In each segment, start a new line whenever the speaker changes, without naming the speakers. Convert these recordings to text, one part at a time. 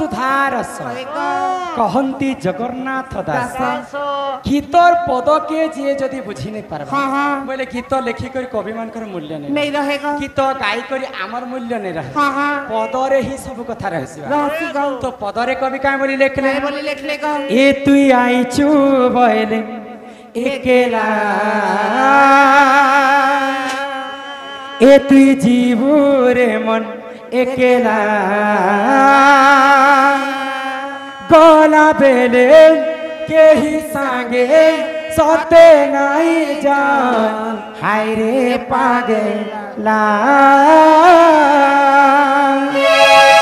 सुधारस कहंती जगन्नाथ दास गीतर पद के जे जदि बुझी नहीं पारबा बोले गीत लिखि कर कवि मानकर मूल्य नहीं रहेगा गीत गाई कर आमर मूल्य नहीं रहे पदरे ही सब कथा रहसिबा तो पदरे कवि काहे बोली लिखले ए तुई आइचु बइले एकेला ए तुई जीवु रे मन एकेला गला बेले के ही सांगे सते नहीं जान हाय रे पागला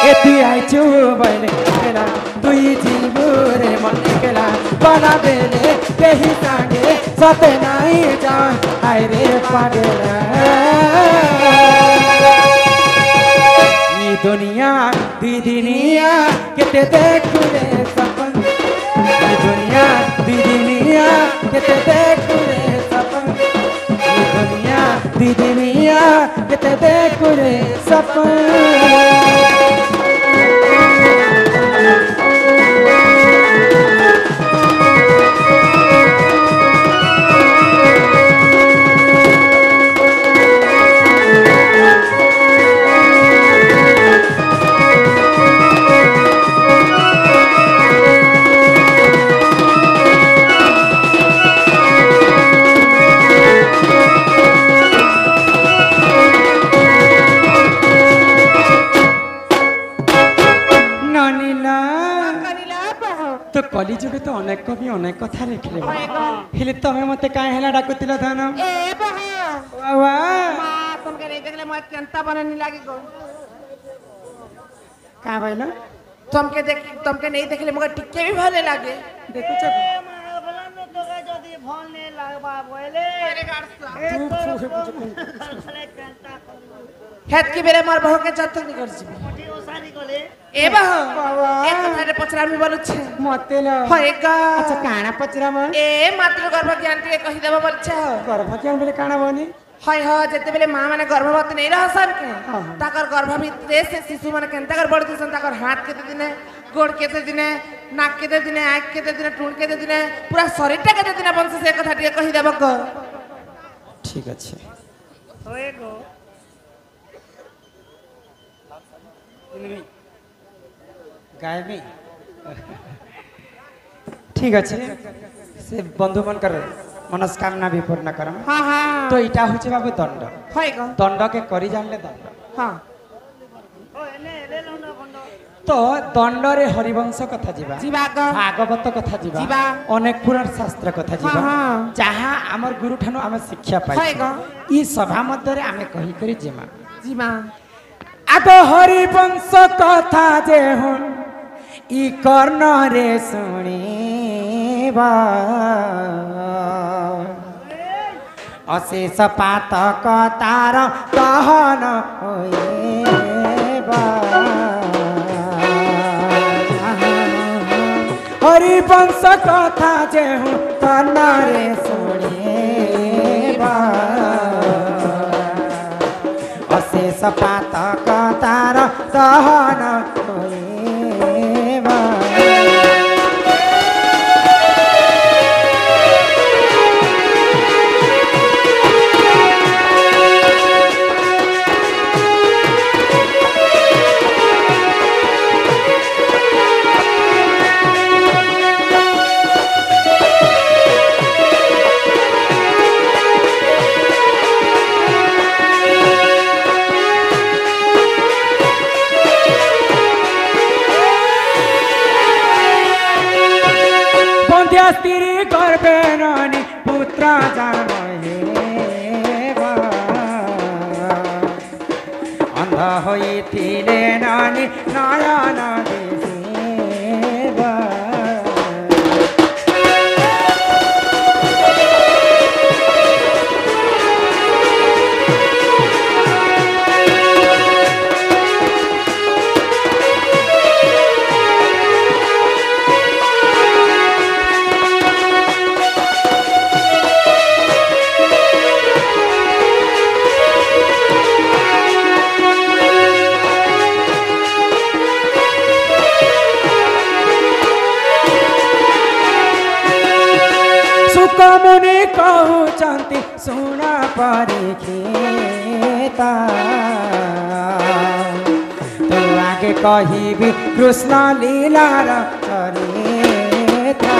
ए तुई आइचु बइले एकेला तुई जीवु रे मन एकेला गला बेले के ही सांगे सते नहीं जान हाय रे पागला दुनिया दीदिनिया केते देखुरे सपन दुनिया दीदिनिया केते देखुरे सपन दुनिया दीदिनिया केते देखुरे सपन तो कली जुगे तो अनेक कवि अनेक कथा लिखले हेले तमे मते काहे हेला डाकुतिला धन ए बाबा मा तुमके नहीं देखले म केंता बननी लागी गो का भइलो तुमके नहीं देखले मगर टिके भी भले लागे देखो छ भला में तो के जदी भल ने लागबा बोले अरे गाड़सा हेत की बेरे मार बहु के जत नहीं कर छी मोटी ओसारी गले ए बाह ए कथारे पचरा मी बोलु छे मते ल होएगा अच्छा काना पचरा म ए मात्र गर्भ ज्ञान के कहि देबो बोल छे गर्भ ज्ञान बेले काना बनी हाय ह जते बेले मां माने गर्भवती नहीं रहसन के ताकर गर्भ भीतर से शिशु माने केनता कर बड़ दिसन ताकर हाथ केते दिने गोड़ केते दिने नाक केते दिने आँख केते दिने टूण केते दिने पूरा शरीरटा केते दिने बंश से कथा टिके कहि देबो क ठीक अछि होएगो गायबी ठीक अच्छे से बंधु मन कर मनस्कामना भी पूर्ण करम हां हां तो इटा होचे बाबू दंड होइगो दंड के करी जानले दंड हां ओ एने ले लो ना दंड तो दंड रे हरिवंश कथा जीवा भागवत कथा जीवा अनेक पुराण शास्त्र कथा जीवा जहां हमर गुरु ठानु हम शिक्षा पाई होइगो ई सभा मध्य रे हमें कहि करी जीवा आगो हरिवंश कथा जे हुन ई कर्ण रे सुनिबा अशेष पातक तार कहन होइबा हरिवंश कथा जे हुन कर्ण रे सुनिबा अशेष पातक तार कहन होइबा स्त्री गर्भे नानी पुत्र जन्म अंध होइथिले नानी नयन दिसेबा सुख मुनि कहते शुण परीक्षिता तो आगे कहबी कृष्ण लीलार चरिता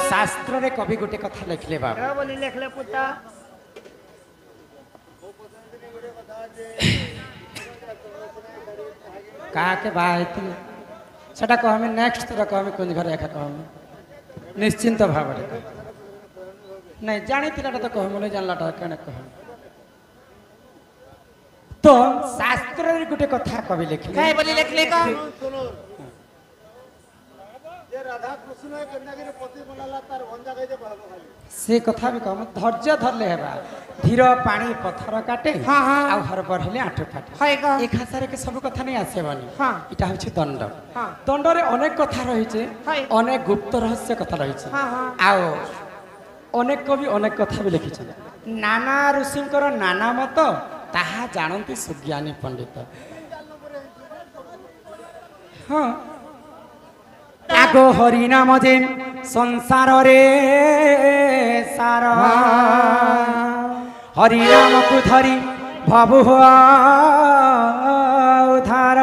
शास्त्र रे कवि गोटे कथा लिखले बाबा
क्या बोली लिखले पुता
का के बायती सेटा को हमें नेक्स्ट तरह को हमें कुंज घर एका को हमें निश्चिंत भाव रे नहीं जानी तिलाटा तो कहम ले जानलाटा कने कह तो शास्त्र रे गोटे कथा कवि लिखले
काय बोली लिखले का
राधा कृष्ण कन्यागिरी पति बनाला तार भंजा गई दे बाबू खाली
से कथा भी कम धैर्य धरले हेबा धीर पानी पत्थर काटे
हां हां
आ हर पर हेले आठ फाटे
हाय का
एक हासारे के सब कथा नहीं आसे बनी
हां
इटा होछि दंड
हां
दंड रे अनेक कथा रही छे
हाय
अनेक गुप्त रहस्य कथा रही छे
हां हां
आओ अनेक कवि अनेक कथा भी लिखि छे नाना ऋषिंकर नाना मत ताहा जानंती सुज्ञानी पंडित हां आगो हरि नाम जे संसार रे सार हरि नाम को धरी भव उधार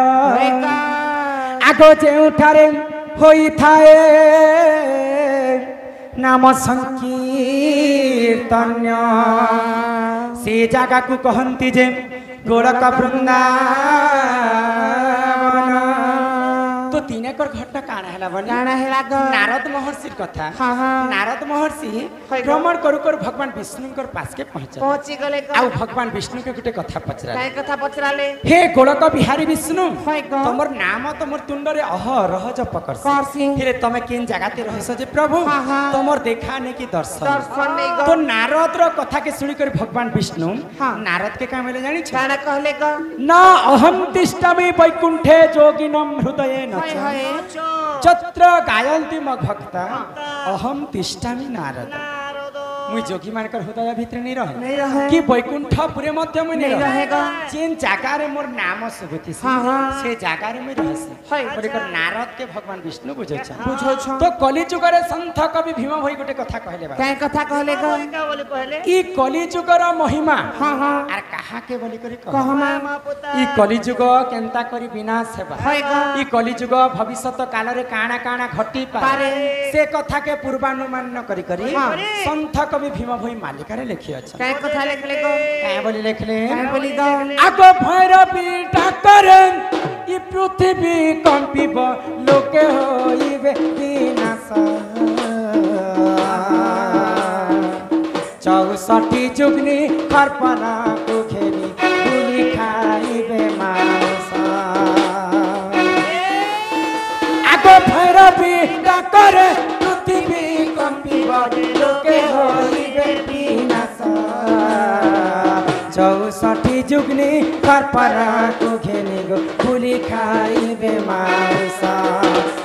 आगो जे उठारे होई थाए नाम संकीर्तन्य से जगह को कहंती जे गोरख वृंदावन तो तीन एकर घटना काना हैला बनी
काना हैला ग
नारद महर्षि कथा
हां हां
नारद महर्षि भ्रमण करू कर भगवान विष्णु कर पास के
पहुंची गले
आ भगवान विष्णु के गुटे कथा पचरा
काय कथा पचराले
हे गोलक बिहारी विष्णु
हाय ग
तमर नाम तमर तुंड रे अह रह जप कर
करसी
हे तमे किन जगह ते रहस जे प्रभु
हां हां
तमर देखा ने की दर्शन
दर्शन नहीं ग
तो नारद रो कथा के सुनी कर भगवान विष्णु
हां
नारद के का मेले जानी छ
काना कहले ग
ना अहम तिष्ठामि वैकुंठे जोगिनम हृदये न
हाय हाय
चत्र गायन्ति मग भक्ता अहम तिष्ठामि नारद मुई जोगी मानकर हृदय भीतर नहीं रहे कि वैकुंठपुरे मध्य मुई नहीं
रहेगा
जेन जागा रे मोर नाम सुगति से जागा रे मुई रहसी परिकर नारद के भगवान विष्णु बुझै छ तो कली जुग रे संत कवि भीम भई गोटे कथा कहले बा
काय कथा कहले ग का बोले कहले
ई कली जुग रा महिमा
हां हां
आर कहा के बोली करी
कहमा
ई कली जुग केनता करी विनाश हेबा
हाय ग
ई कली जुग भविष्यत काल रे काना काना घटी पारे से कथा के पूर्वानुमान न करी करी संत कवि भीम भई मालिका रे लिखि अछि
काय कथा लिखले ग
काय बोली लिखले
काय बोली ग
आगो भैरवी डाकर ई पृथ्वी कंपिब लोके होइबे विनाश 64 जुगनी खरपना को खेली गुली खाइबे मांस आगो भैरवी डाकर पृथ्वी कंपिब लोके होइबे विनाश 64 जुगनी खरपना को खेली गुली खाइबे मांस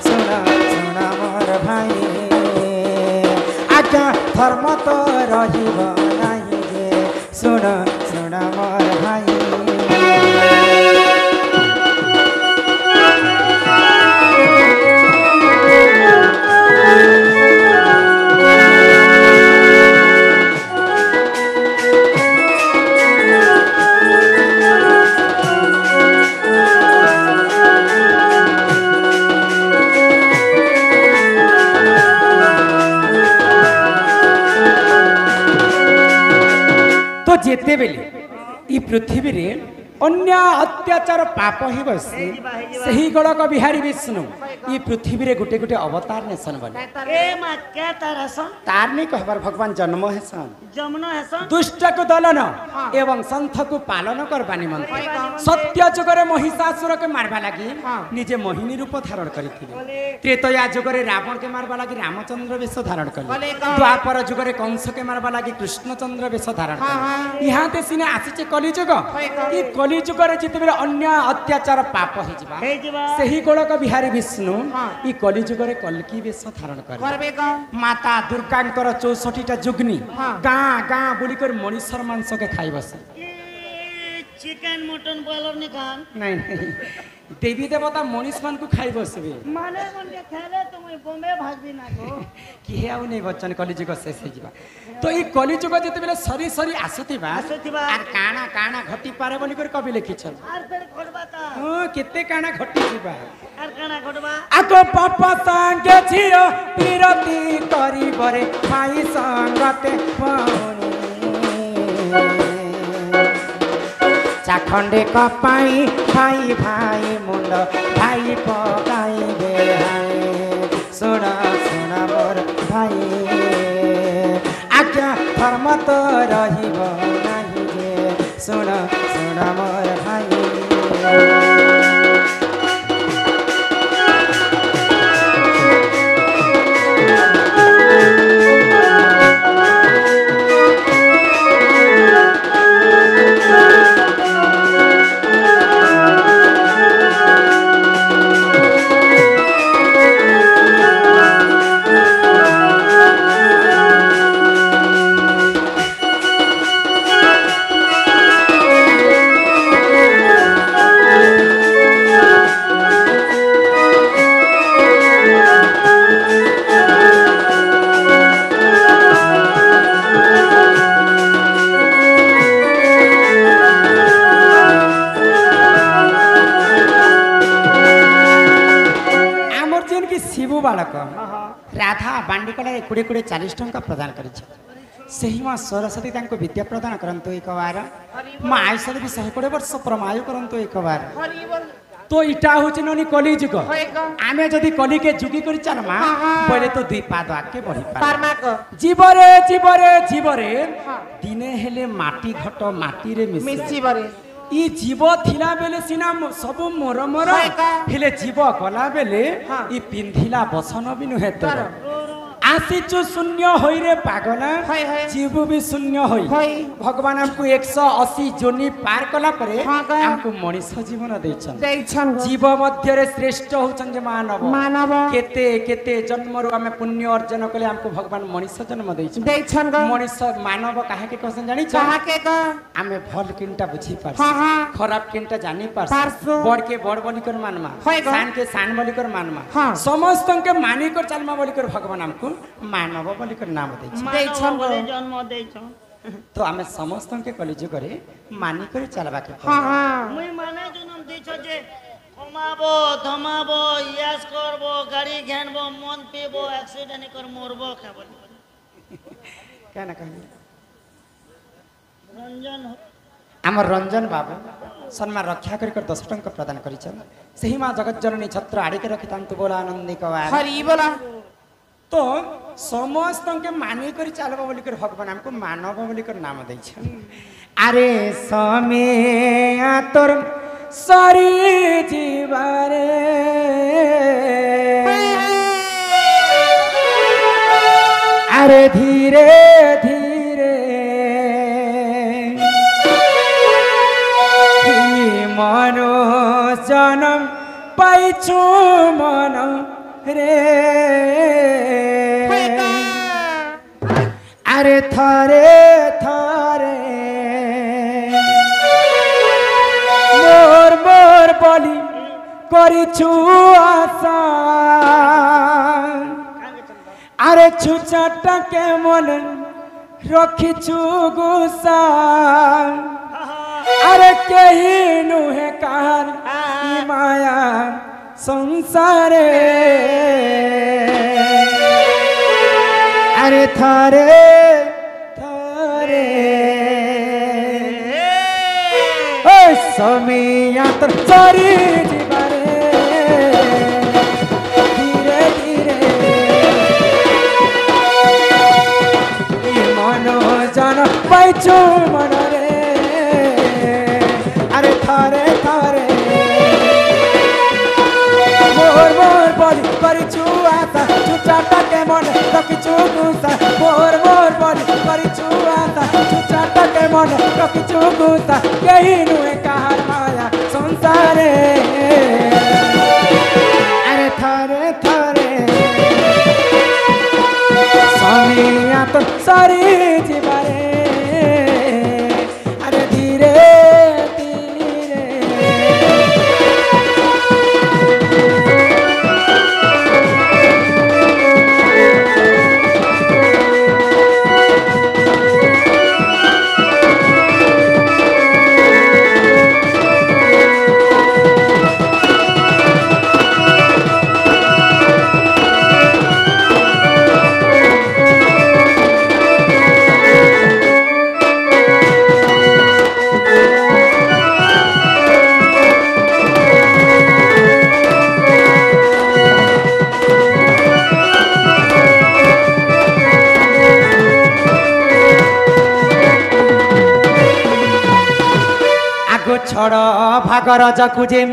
सुना सुना मोर भाई आज्ञा धर्म तो रहिब नाही गे सुन सुन मोर भाई तो जेते बेले ई पृथ्वी रे अन्य अत्याचार पाप ही बसी सही गड़क बिहारी विष्णु ये पृथ्वी रे गुटे गुटे अवतार नेसन बने
ए मा क्या तारा सन
तार नहीं कहबार भगवान जन्म हेसन
जमुना है सन
दुष्ट को दलन एवं संथ को पालन करबा निमंत सत्य जुगरे महिषासुर के मारबा लगी निजे मोहिनी रूप धारण करिथिले त्रेतया जुगरे रावण के मारबा लगी रामचंद्र वेश धारण कले द्वापर जुगरे कंस के मारबा लगी कृष्णचंद्र वेश धारण कले यहाँ ते सिने आसीचे कलिजुग ई कलिजुगरे जितेबेले अन्य अत्याचार पाप हे जिबा सही गोलक बिहारी विष्णु ई कलिजुगरे कल्की वेश धारण करे माता दुर्गांकर 64टा जुग्नी गाँ गाँ बुलिकर मनीषर मांस के खाई बसे
चिकन मटन बॉयलर नहीं खान
नहीं नहीं देवी देवता मनीष मान को खाई बसबे
माने मन के खेले तुम बॉम्बे भागबी ना गो
कि हे आउ नहीं बच्चन कलिजुग शेष हे जिबा तो ई कलिजुग जते बेले सरी सरी आसुतिबा आर काना काना घटी पारे बोली कर कवि लिखिछन
आर फेर खोडबा ता
हां केते काना घटी जिबा
आर काना खोडबा
आको पापा संगे छियो पिरती करी बरे भाई संगते पानी चाखंडे कपाई भाई भाई मुंड भाई पकाई दे हाय सुना सुना मोर भाई आज्ञा धर्म तो रहिब नाही जे सुना सुना मोर भाई बालक राधा बांडिकला 20-40 टंका प्रदान कर माँ सरस्वती विद्या प्रदान करंतु एक बार माँ आयुष भी 120 वर्ष परमायु करंतु एक बार तो इटा हूँ ननी कली जुग आमे जदि कली के जुगी कर चलमा पहले तो 2 पाद आगे बढ़ी पारमा जीवरे जीवरे जीवरे दिने हेले माटी घट माटी रे मिसिबरे ई जीव थिला बेले सिना सब मोर मोर हेले जीव गला बेले ई पिंधिला बसन भी नुहे तोर आसीचु शून्य होई रे पागला जीव भी शून्य होई भगवान हमको 180 जोनी पार कला परे हमको मनीष जीवन देछन जीव मध्य रे श्रेष्ठ होचन जे मानव मानव केते केते जन्म रु हमें पुण्य अर्जन कले हमको भगवान मनीष जन्म देछन मनीष मानव काहे के कहसन जानि काहे के हमें भल किनटा बुझी पार खराब किनटा जानि पार बड़ के बड़ बोली कर मानमा शान के शान बोली कर मानमा समस्त के मानी कर चलमा बोली कर भगवान हमको मानव बोली कर नाम देछन
जन्म देछन
तो हमें समस्त के कलिजुग रे मानी कर चलबा के
मुई माने जन्म देछो जे कमाबो धमाबो यास करबो गाड़ी घेनबो मन पेबो एक्सीडेंट कर मरबो खाबो
केना कहली
रंजन
आम रंजन बाबू सम्मान रक्षा कर 10 टंका प्रदान करिछन सही मां जगत जननी छत्र आड़ी के रखितांतु बोला आनंदी कवा हरि बोला तो समस्त के मानी कर चलबा बोली कर भगवान हमको मानव बोली कर नाम दैछन अरे समय तोर सरी जीवारे अरे धीरे धीरे मनो जन्म पाइछु मन रे अरे थारे थारे मोर मोर बोली करिछु आशा अरे छुचाटा के मन रखिछु गुस्सा अरे कही नुहे कार माया संसारे अरे थारे थारे समय तर सरी जीवारे धीरे धीरे मन जन पाइछु मन रे अरे थारे थारे मोर मोर बलि करिछु आशा छुटाटा के मन रखिछु गुसा मोर मोर बलि करिछु आशा छुटाटा के मन रखिछु गुसा केही नुहे कहार माया संसारे अरे थारे थारे समय तो सारी जीवारे अरे धीरे धीरे छड़ भाग रजकु जेम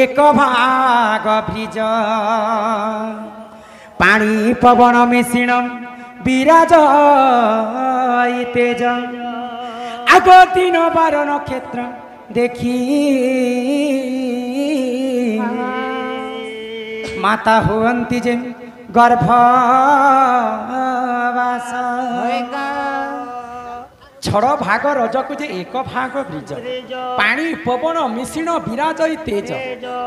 एक भाग भिज पानी पवन मिश्रण विराज तेज आग दिन बार नक्षत्र देखी माता हुअन्ति जेम गर्भवास छड़ भाग रजकु जे एक भाग ब्रिज पानी पवन मिश्रण विराज तेज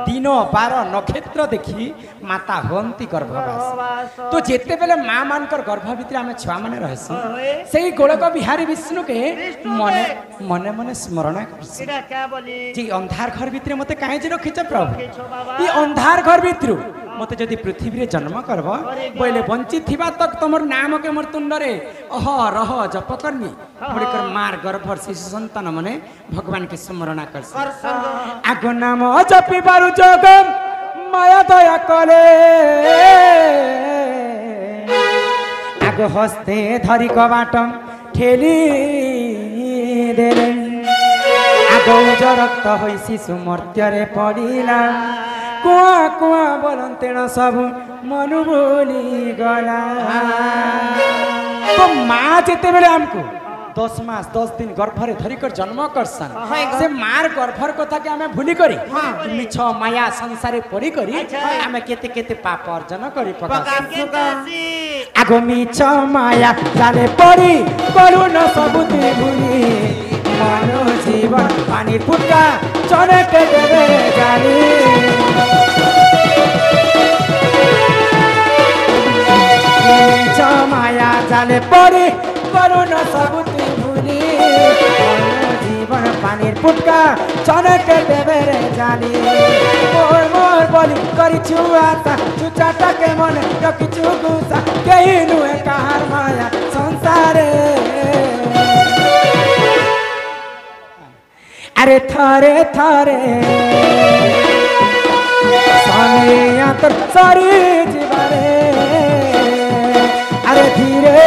दिन बार नक्षत्र देखी माता हंती गर्भवास तो जेते बेले माँ मानकर गर्भ भितर आम छुआ मैंने रहसु से गोलक बिहारी विष्णु के मने मने मने स्मरण जी अंधार घर भितर मते काहे जे रखिछ प्रभु ई अंधार घर भितर मते जदि पृथ्वी रे जन्म करब बोले बंची थिबा तक तमर नाम के मोर तुंडरे अह रह जप करनी मोर मार गर्भ शिशु संतान मने भगवान के स्मरण कर आगो नाम जपि बारु जोग माया दया करे आगो हस्ते धरी कबाटम ठेली देले आगो उज रक्त होई शिशु मर्त्य रे पड़िला कुआ कुआ बोलतेण सब मनु बोली गला तो माँ जेते बेले हमको 10 मास 10 दिन गर्भरे धरिकर जन्म करसन से मार गर्भर कथा के हमें भूली करी मिछ माया संसारे पड़ी करी हमें केते केते पाप अर्जन करी पका आगो मिछ माया जाले पड़ी करू न सब ती भूली मानो जीवन पानी फुटका चने के देवे जानी माया जाले पड़ी करू न सब ती भूली जीवन पानी फुटका चने के देवे रे जानी मोर मोर बोली करिछु आशा छुचाटा के मन रखिछु गुसा केही नुहे कहार माया संसारे अरे थारे थारे समय तर सारी जीवारे अरे धीरे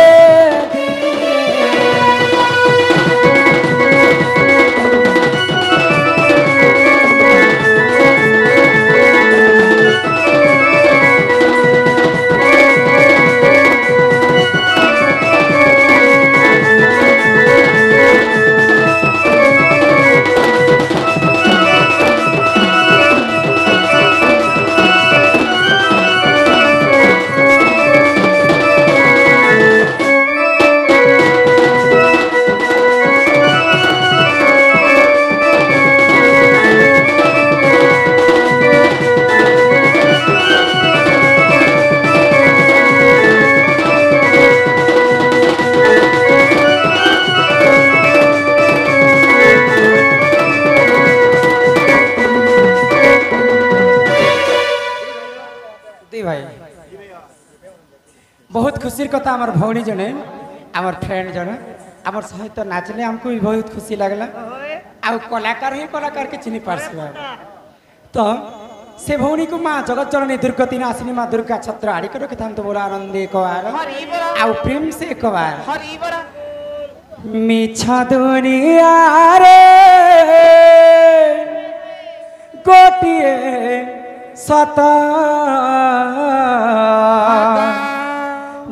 बहुत खुशी कथा आमर भौणी जने आमर फ्रेंड जने आमर सहित नाचले हमको भी बहुत खुशी लगला आउ कलाकार ही कलाकार के चिन्ह पार्सवा तो से भौनी को माँ जगत जननी दुर्गति नाशिनी माँ दुर्गा छत्र आड़ी कर रखिता तो बोला आनंद एक बार आउ प्रेम से एक बार मिछा दुनिया रे गोटिए सत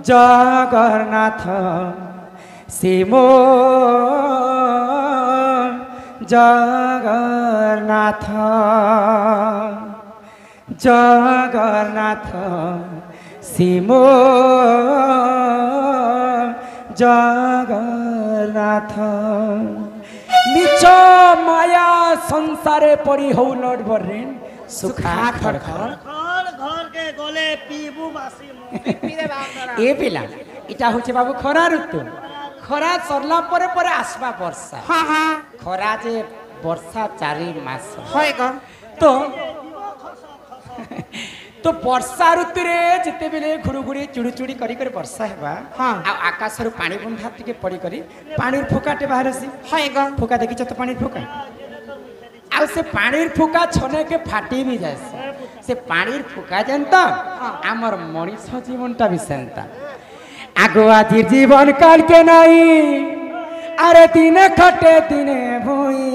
जगन्नाथ सिमो जगन्नाथ जगन्नाथ सिमो जगन्नाथ मिछ माया संसारे परी हौ लड बरेन सुखा खड़खड़
घर घर के गले पीबू बासी
ए पिला इटा होचे बाबू खरा ऋतु खरा सरला परे परे आसबा वर्षा खरा जे वर्षा 4 मास तो तो वर्षा ऋतु रे जिते बेले घुड़ुघुड़ी चुड़ी करी कर वर्षा हेबा आ आकाश रु पानी बुंदा टिके पड़ी करी पानी फुकाटे बाहर सी फुका देखि तो पानी फुका आ से पानी फुका छने के फाटी भी जाय से पानी फुका जनता आमर मनीष जीवनटा भी सेंता आगो आज जीवन काल के नहीं अरे दिन खटे दिने भूई